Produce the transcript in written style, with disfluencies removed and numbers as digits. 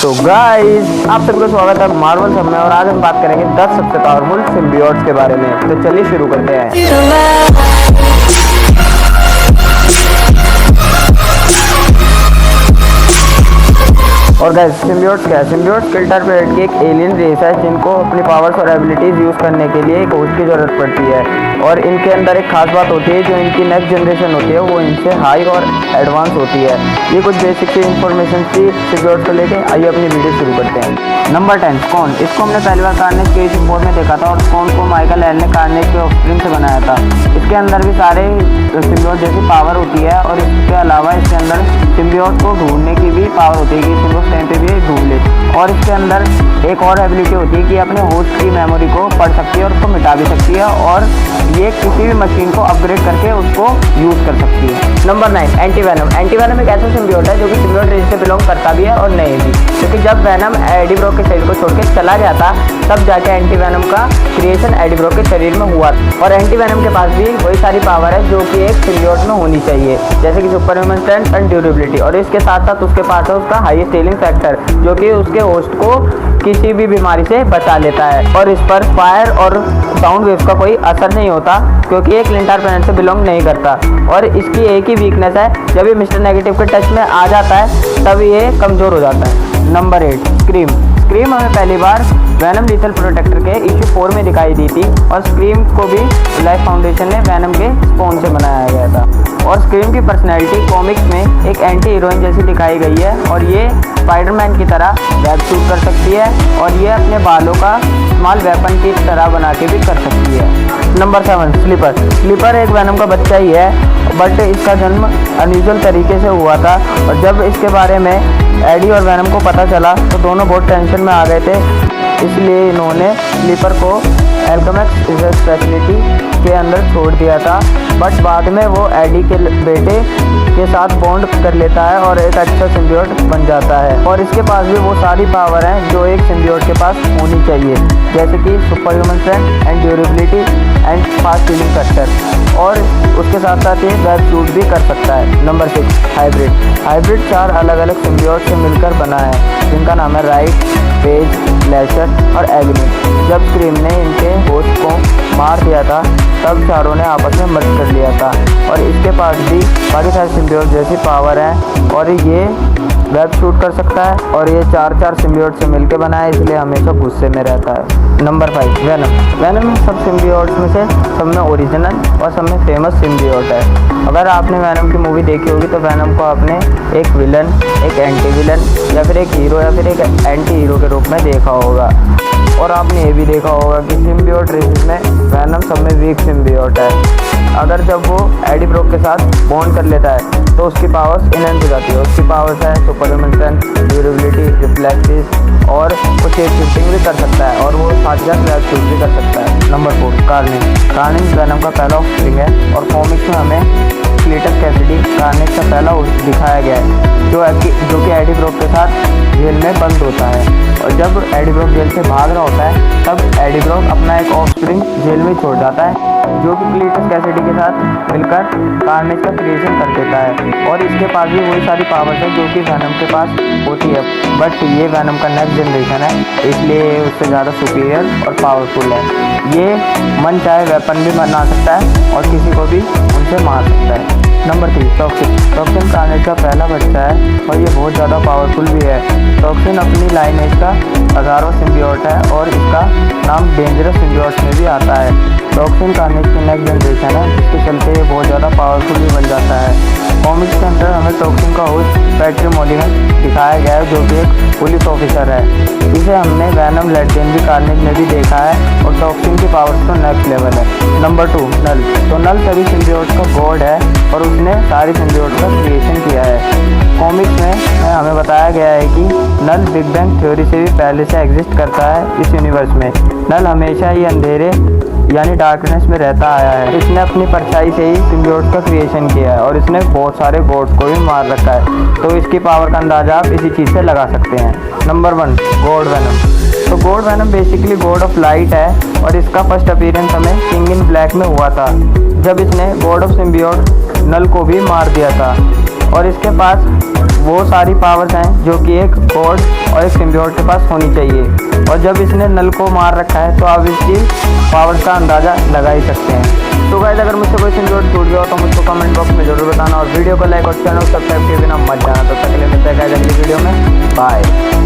तो गाइस आप सबका स्वागत है मार्वल सब में। और आज हम बात करेंगे 10 सबसे पावरफुल सिम्बियोट्स के बारे में। तो चलिए शुरू करते हैं। और गाइस सिम्बियोट्स क्या है? सिम्बियोट्स किल्टर प्लेनेट की एक एलियन रेस है जिनको अपनी पावर्स और एबिलिटीज यूज करने के लिए एक होस्ट की जरूरत पड़ती है। और इनके अंदर एक खास बात होती है, जो इनकी नेक्स्ट जनरेशन होती है वो इनसे हाई और एडवांस होती है। ये कुछ बेसिक सी इन्फॉर्मेशन थी सिम्बियोट्स को लेके। आइए अपनी वीडियो शुरू करते हैं। नंबर 10 स्कॉन। इसको हमने पहली बार कार्नेज के एज 4 में देखा था और स्कॉन को माइकल एल ने कार्नेज के ऑफस्प्रिंग से बनाया था। इसके अंदर भी सारे सिम्बियोट जैसी पावर होती है और इसके अलावा इसके अंदर सिम्बियोट को ढूंढने की भी पावर होती है कि सिम्बियोट टाइम पे भी ढूंढ ले। और इसके अंदर एक और एबिलिटी होती है कि अपने होस्ट की मेमोरी को पढ़ सकती है और उसको मिटा भी सकती है। और ये किसी भी मशीन को अपग्रेड करके उसको यूज़ कर सकती है। Number 9 antivenom. एंटीवेनम एक ऐसा सिम्बियोट है जो कि सिम्बियोट रेस से बिलोंग करता भी है और नहीं भी, क्योंकि जब वेनम एडी ब्रॉक के शरीर को छोड़ के चला जाता तब जाके एंटीवेनम का क्रिएशन एडी ब्रॉक के शरीर में हुआ। और एंटीवेनम के पास भी वही सारी पावर है जो कि एक सिम्बियोट में होनी चाहिए, जैसे कि super human strength and durability. और इसके साथ साथ उसके पास है उसका हाईएस्ट हीलिंग फैक्टर, जो कि उसके होस्ट को किसी भी बीमारी से बचा लेता है। और इस पर फायर और साउंड वेव्स का कोई असर नहीं होता, क्योंकि ये क्लिंटर प्लैनेट से बिलोंग नहीं करता। और इसकी एक ही वीकनेस है, जब ये मिस्टर नेगेटिव के टच में आ जाता है तब ये कमज़ोर हो जाता है। Number 8 scream. स्क्रीम हमें पहली बार वैनम लीथल प्रोटेक्टर के इशू 4 में दिखाई दी थी। और स्क्रीम को भी लाइफ फाउंडेशन ने वैनम के स्पॉन से बनाया गया था। और स्क्रीम की पर्सनैलिटी कॉमिक्स में एक एंटी हीरोइन जैसी दिखाई गई है। और ये स्पाइडरमैन की तरह वेब शूट कर सकती है और ये अपने बालों का स्मॉल वेपन की तरह बना के भी कर सकती है। Number 7 sleeper. स्लीपर एक वैनम का बच्चा ही है, बट इसका जन्म अनयूजुअल तरीके से हुआ था। और जब इसके बारे में एडी और वैनम को पता चला तो दोनों बहुत टेंशन में आ गए थे। इसलिए इन्होंने स्लीपर को एल्केमिस्ट रिसर्च फैसिलिटी के अंदर छोड़ दिया था। बट बाद में वो एडी के बेटे के साथ बॉन्ड कर लेता है और एक अच्छा सिम्बियोट बन जाता है। और इसके पास भी वो सारी पावर हैं जो एक सिम्बियोट के पास होनी चाहिए, जैसे कि super human strength and durability and fast healing factor. और उसके साथ साथ ये वेब शूट भी कर सकता है। Number 6 hybrid. हाइब्रिड 4 अलग अलग सिम्बियोट से मिलकर बना है, जिनका नाम है राइट, पेज, लैशर और एलिमेंट। जब स्क्रीम ने इनके होस्ट को मार दिया था तब चारों ने आपस में मर्ज कर लिया था। और इसके पास भी बाकी सारे सिम्बियोट जैसी पावर है और ये वेब शूट कर सकता है। और ये 4 सिम्बियोट से मिलकर बना है, इसलिए हमेशा गुस्से में रहता है। Number 5 Venom. वैनम सब सिम्बियोट्स में से सब में ओरिजिनल और सब में फेमस सिम्बियोट है। अगर आपने वैनम की मूवी देखी होगी तो वैनम को आपने एक विलन, एक एंटी विलन या फिर एक हीरो या फिर एक एंटी हीरो के रूप में देखा होगा। और आपने ये भी देखा होगा कि सिम्बियोट रेसेस में वैनम सब में वीक सिम्बियोट है। अगर जब वो एडी ब्रॉक के साथ बॉन्ड कर लेता है तो उसकी पावर्स इनहेंस हो जाती है। उसकी पावर्स है super human strength, durability, reflexes और वो शेप शिफ्टिंग भी कर सकता है और वो साथ ही साथ वेब शूट भी कर सकता है। Number 4 carnage. कार्नेज वैनम का पहला ऑफस्प्रिंग है और कॉमिक्स में हमें क्लीटस कैसिडी कार्नेज का पहला होस्ट दिखाया गया है, जो कि एडी ब्रॉक के साथ जेल में बंद होता है। और जब एडी ब्रॉक जेल से भाग रहा होता है तब एडी ब्रॉक अपना एक ऑफस्प्रिंग जेल में छोड़ जाता है, जो कि क्लीटस कैसिडी के साथ मिलकर कार्नेज का क्रिएशन कर देता है। और इसके पास भी वही सारी पावर्स है जो कि वैनम के पास होती है, बट ये वैनम का नेक्स्ट जनरेशन है, इसलिए ये उससे ज़्यादा सुपीरियर और पावरफुल है। ये मन चाहे वेपन भी बना सकता है और किसी को भी उनसे मार सकता है। Number 3 toxin. टॉक्सिन कार्नेज का पहला बच्चा है और ये बहुत ज़्यादा पावरफुल भी है। टॉक्सिन अपनी लाइनेज का 1000वां सिम्बियोट है और इसका नाम डेंजरस सिम्बियोट में भी आता है। टॉक्सिन कार्नेज की नेक्स्ट जनरेशन है, जिसके चलते ये बहुत ज़्यादा पावरफुल भी बन जाता है। कॉमिक्स के अंदर हमें टॉक्सिन का होस्ट पैट्री मॉलिगन दिखाया गया है, जो कि एक पुलिस ऑफिसर है। इसे हमने वैनम लेजेंडरी कार्नेज में भी देखा है और टॉक्सिन की पावर्स तो नेक्स्ट लेवल है। नंबर 2 नल। तो नल सभी सिम्बियोट्स का गॉड है और उसने सारी सिम्बियोट्स का क्रिएशन किया है। कॉमिक्स में हमें बताया गया है कि नल बिग बैंग थ्योरी से भी पहले से एग्जिस्ट करता है इस यूनिवर्स में। नल हमेशा ही अंधेरे यानी डार्कनेस में रहता आया है। इसने अपनी परछाई से ही सिम्बियोट्स का क्रिएशन किया है और इसने बहुत सारे गॉड्स को भी मार रखा है। तो इसकी पावर का अंदाजा आप इसी चीज़ से लगा सकते हैं। Number 1 god venom. तो god venom basically god of light है और इसका फर्स्ट अपीयरेंस हमें किंग इन ब्लैक में हुआ था, जब इसने गॉड ऑफ सिम्बियोट नल को भी मार दिया था। और इसके पास वो सारी पावर्स हैं जो कि एक गॉड और एक सिम्बियोट के पास होनी चाहिए। और जब इसने नल को मार रखा है तो आप इसकी पावर्स का अंदाज़ा लगा ही सकते हैं। तो गाइस, अगर मुझसे कोई सिम्बियोट छूट गया हो तो मुझको कमेंट बॉक्स में ज़रूर बताना और वीडियो को लाइक और चैनल सब्सक्राइब किए बिना मत जाना। तो तक के लिए मिलते हैं गाइस अगली वीडियो में। बाय।